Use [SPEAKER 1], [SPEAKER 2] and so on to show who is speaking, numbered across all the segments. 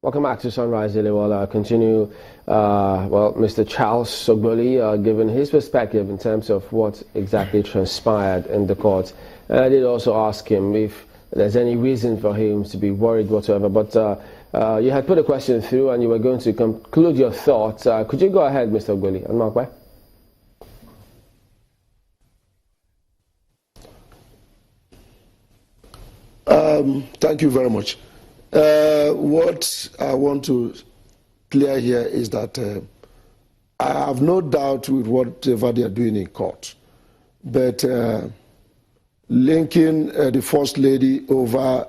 [SPEAKER 1] Welcome back to Sunrise Daily. Well, I'll continue. Mr. Charles Ogboli giving his perspective in terms of what exactly transpired in the court. And I did also ask him if there's any reason for him to be worried whatsoever. But you had put a question through and you were going to conclude your thoughts. Could you go ahead, Mr. Ogboli? And Mark,
[SPEAKER 2] thank you very much. What I want to clear here is that I have no doubt with whatever they are doing in court, but linking the First Lady over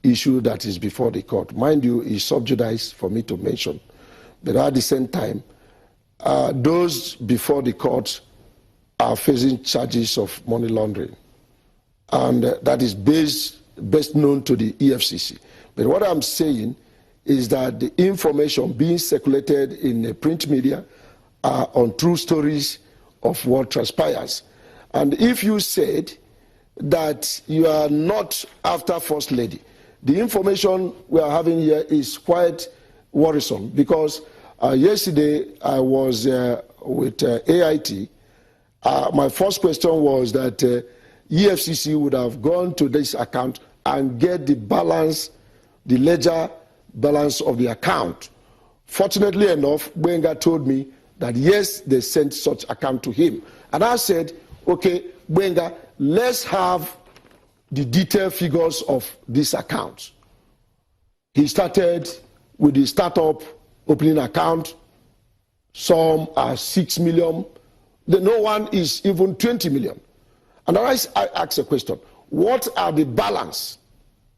[SPEAKER 2] issue that is before the court, mind you, is subjudiced for me to mention, but at the same time, those before the court are facing charges of money laundering, and that is best known to the EFCC. But what I'm saying is that the information being circulated in the print media are untrue stories of what transpires. And if you said that you are not after First Lady, the information we are having here is quite worrisome, because yesterday I was with AIT. My first question was that EFCC would have gone to this account and get the balance, the ledger balance of the account. Fortunately enough, Gbenga told me that yes, they sent such account to him. And I said, okay, Gbenga, let's have the detailed figures of this account. He started with the startup opening account. Some are 6 million. No one is even 20 million. And I asked a question, what are the balance?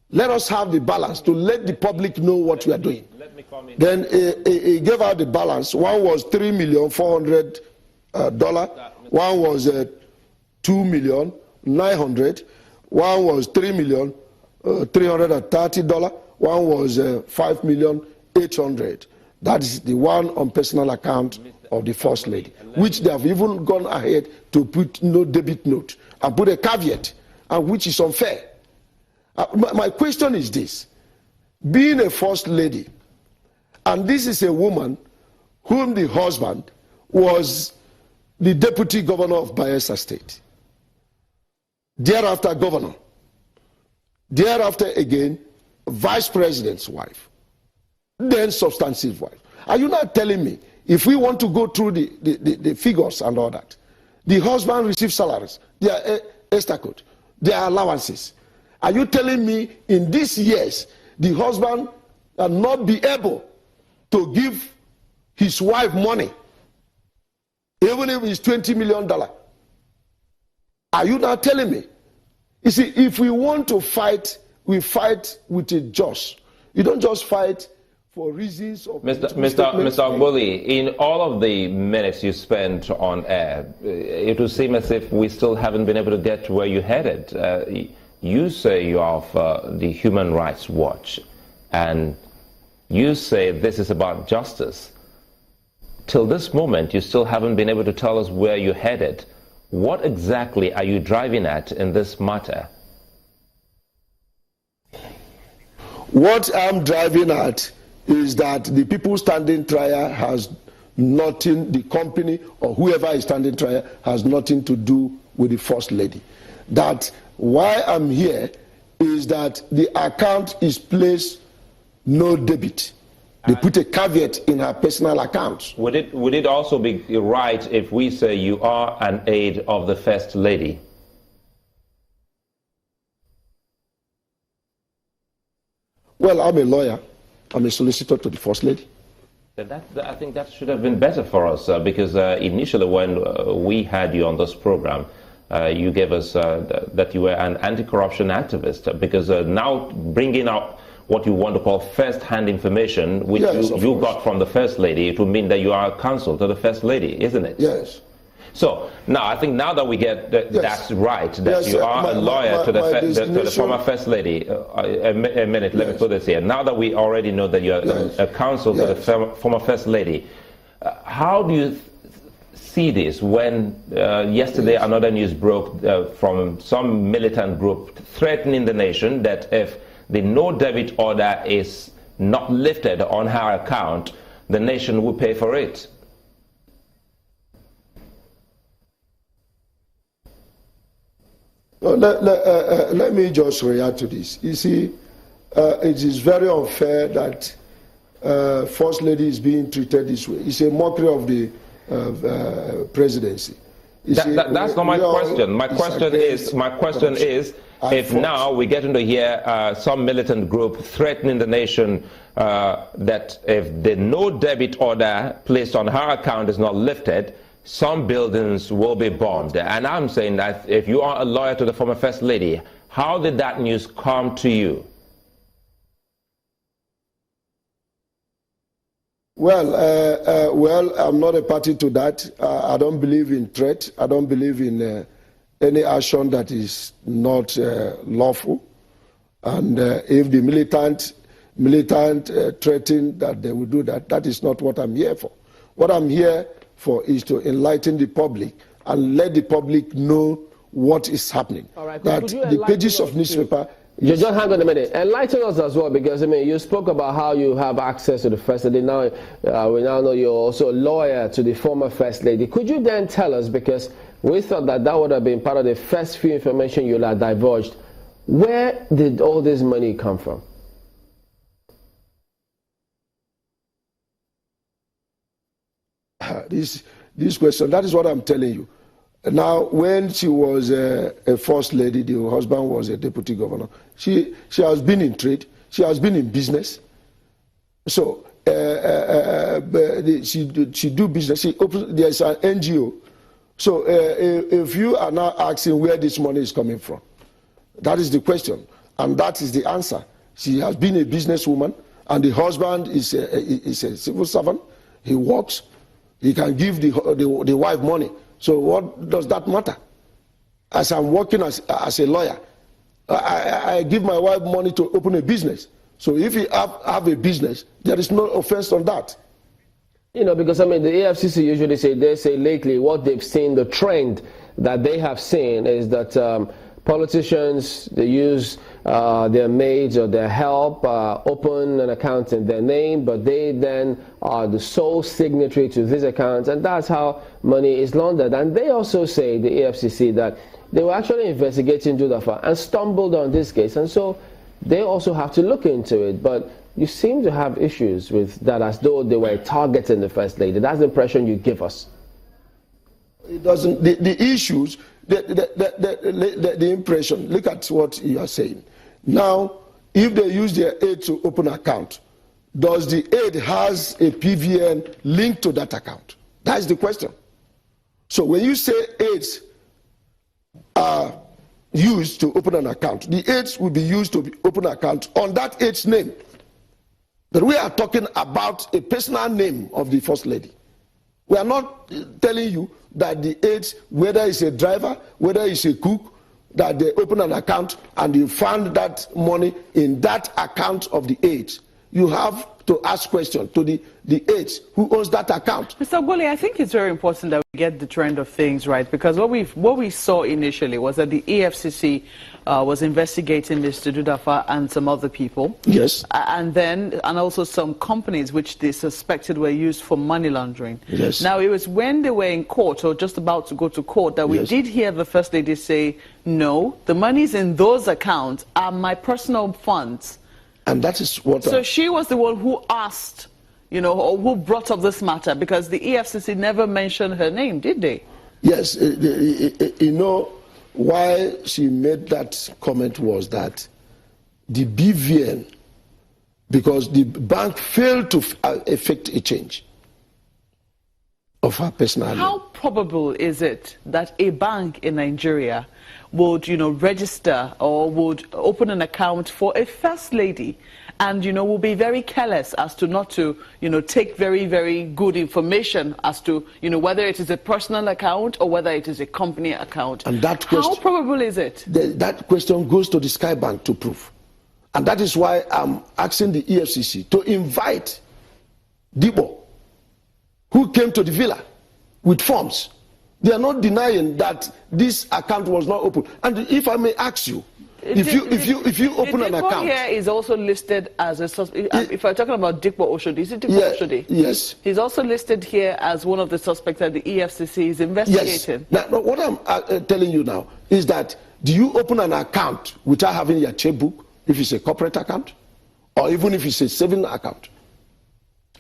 [SPEAKER 2] Let us have the balance to let the public know what we are doing.
[SPEAKER 3] Let me comment.
[SPEAKER 2] Then he gave out the balance. One was $3,400,000. One was $2,900,000. One was $3,330,000. One was $5,800,000. That is the one on personal account of the First Lady, which they have even gone ahead to put no debit note and put a caveat, and which is unfair. My question is this: being a First Lady, and this is a woman whom the husband was the deputy governor of Bayelsa State, thereafter governor, thereafter again vice president's wife, then substantive wife. Are you not telling me, if we want to go through the figures and all that, the husband receives salaries, their ESTA code, their allowances? Are you telling me in these years the husband will not be able to give his wife money, even if it's $20 million? Are you not telling me? You see, if we want to fight, we fight with a just. You don't just fight for reasons of...
[SPEAKER 3] Mr. Ogboli, in all of the minutes you spent on air, it would seem as if we still haven't been able to get to where you headed. You say you are of the Human Rights Watch, and you say this is about justice. Till this moment, you still haven't been able to tell us where you're headed. What exactly are you driving at in this matter?
[SPEAKER 2] What I'm driving at is that the people standing trial has nothing, the company or whoever is standing trial has nothing to do with the First Lady. That why I'm here is that the account is placed no debit. They put a caveat in her personal account.
[SPEAKER 3] Would it also be right if we say you are an aide of the First Lady?
[SPEAKER 2] Well, I'm a lawyer. I'm a solicitor to the First Lady.
[SPEAKER 3] I think that should have been better for us because initially when we had you on this program, you gave us that you were an anti-corruption activist, because now bringing out what you want to call first-hand information, which you got from the First Lady, it would mean that you are counsel to the First Lady, isn't it?
[SPEAKER 2] Yes.
[SPEAKER 3] So now I think now that we get that's right, that you are a lawyer to the former First Lady. A minute, let me put this here. Now that we already know that you are a counsel to the former First Lady, how do you see this when yesterday another news broke from some militant group threatening the nation that if the no debit order is not lifted on her account, the nation will pay for it.
[SPEAKER 2] Let me just react to this. You see, it is very unfair that First Lady is being treated this way. It's a mockery of the presidency.
[SPEAKER 3] That's not my question. My question is, if now we get into here some militant group threatening the nation that if the no debit order placed on her account is not lifted, some buildings will be bombed. And I'm saying that if you are a lawyer to the former First Lady, how did that news come to you?
[SPEAKER 2] Well, I'm not a party to that. I don't believe in threat. I don't believe in any action that is not lawful. And if the militant threaten that they will do that, that is not what I'm here for. What I'm here for is to enlighten the public and let the public know what is happening.
[SPEAKER 1] All right,
[SPEAKER 2] that the pages of newspaper.
[SPEAKER 1] Just hang on a minute. Enlighten us as well, because I mean, you spoke about how you have access to the First Lady. Now, we now know you're also a lawyer to the former First Lady. Could you then tell us, because we thought that that would have been part of the first few information you'll have divulged, where did all this money come from?
[SPEAKER 2] This question, that is what I'm telling you. Now, when she was a First Lady, the husband was a deputy governor. She has been in trade. She has been in business. So she do business. There's an NGO. So if you are now asking where this money is coming from, that is the question, and that is the answer. She has been a businesswoman, and the husband is a civil servant. He works. He can give the wife money. So what does that matter? As I'm working as a lawyer, I give my wife money to open a business. So if you have a business, there is no offense on that.
[SPEAKER 1] You know, because I mean, the EFCC usually they say lately what they've seen, the trend that they have seen is that politicians, they use their maids or their help, open an account in their name, but they then are the sole signatory to these accounts, and that's how money is laundered. And they also say, the EFCC, that they were actually investigating Judafa and stumbled on this case, and so they also have to look into it. But you seem to have issues with that, as though they were targeting the First Lady. That's the impression you give us.
[SPEAKER 2] It doesn't. The issues, the impression. Look at what you are saying. Now, if they use their aid to open an account, does the aid has a PVN linked to that account? That's the question. So when you say aids are used to open an account, the aids will be used to open an account on that aid's name. But we are talking about a personal name of the First Lady. We are not telling you that the aides, whether it's a driver, whether it's a cook, that they open an account and you found that money in that account of the aides. You have to ask questions to the aides who owns that account.
[SPEAKER 4] Mr. Ogboli, I think it's very important that we get the trend of things right, because what we saw initially was that the EFCC was investigating Mr. Judafa and some other people.
[SPEAKER 2] Yes.
[SPEAKER 4] And also some companies which they suspected were used for money laundering.
[SPEAKER 2] Yes.
[SPEAKER 4] Now, it was when they were in court or just about to go to court that we did hear the First Lady say, no, the monies in those accounts are my personal funds. And that is what. So she was the one who asked, you know, or who brought up this matter, because the EFCC never mentioned her name, did they? Yes.
[SPEAKER 2] You know, why she made that comment was that the BVN, because the bank failed to effect a change of her personal name. How probable is it that a bank in Nigeria would, register or would open an account for a First Lady and, will be very careless as to not to, take very, very good information as to, whether it is a personal account or whether it is a company account? And that question, how probable is it? That question goes to the Skye Bank to prove. And that is why I'm asking the EFCC to invite Debo, who came to the villa with forms. They are not denying that this account was not open. And if I may ask you, if you open an account
[SPEAKER 4] here is also listed as a suspect. If we're talking about Dikpo Oshodi, is it Dikpo Oshodi?
[SPEAKER 2] Yes.
[SPEAKER 4] He's also listed here as one of the suspects that the EFCC is investigating.
[SPEAKER 2] Yes. Now, what I'm telling you now is that do you open an account without having your checkbook if it's a corporate account, or even if it's a saving account?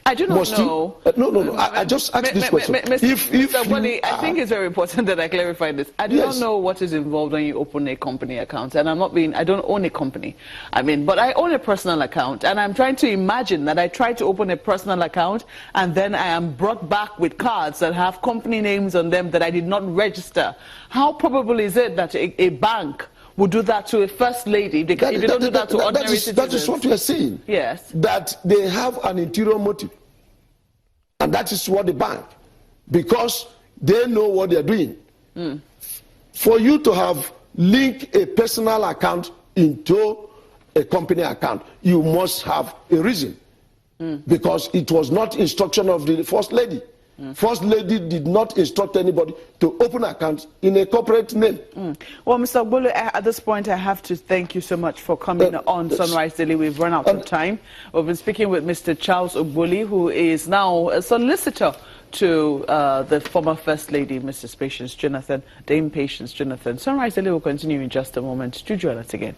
[SPEAKER 4] I do not know.
[SPEAKER 2] No. I just asked this question.
[SPEAKER 4] Mr. Ogboli, I think it's very important that I clarify this. I do not know what is involved when you open a company account, and I don't own a company. But I own a personal account, and I'm trying to imagine that I try to open a personal account, and then I am brought back with cards that have company names on them that I did not register. How probable is it that a bank would do that to a first lady? They don't do that to ordinary citizens.
[SPEAKER 2] That is what we are saying.
[SPEAKER 4] Yes.
[SPEAKER 2] That they have an interior motive. And that is what the bank, because they know what they are doing. For you to have linked a personal account into a company account, you must have a reason. Because it was not instruction of the First Lady. First Lady did not instruct anybody to open accounts in a corporate name.
[SPEAKER 4] Well, Mr. Ogboli, at this point, I have to thank you so much for coming on Sunrise Daily. We've run out of time. We've been speaking with Mr. Charles Ogboli, who is now a solicitor to the former First Lady, Mrs. Patience Jonathan, Dame Patience Jonathan. Sunrise Daily will continue in just a moment. Do join us again.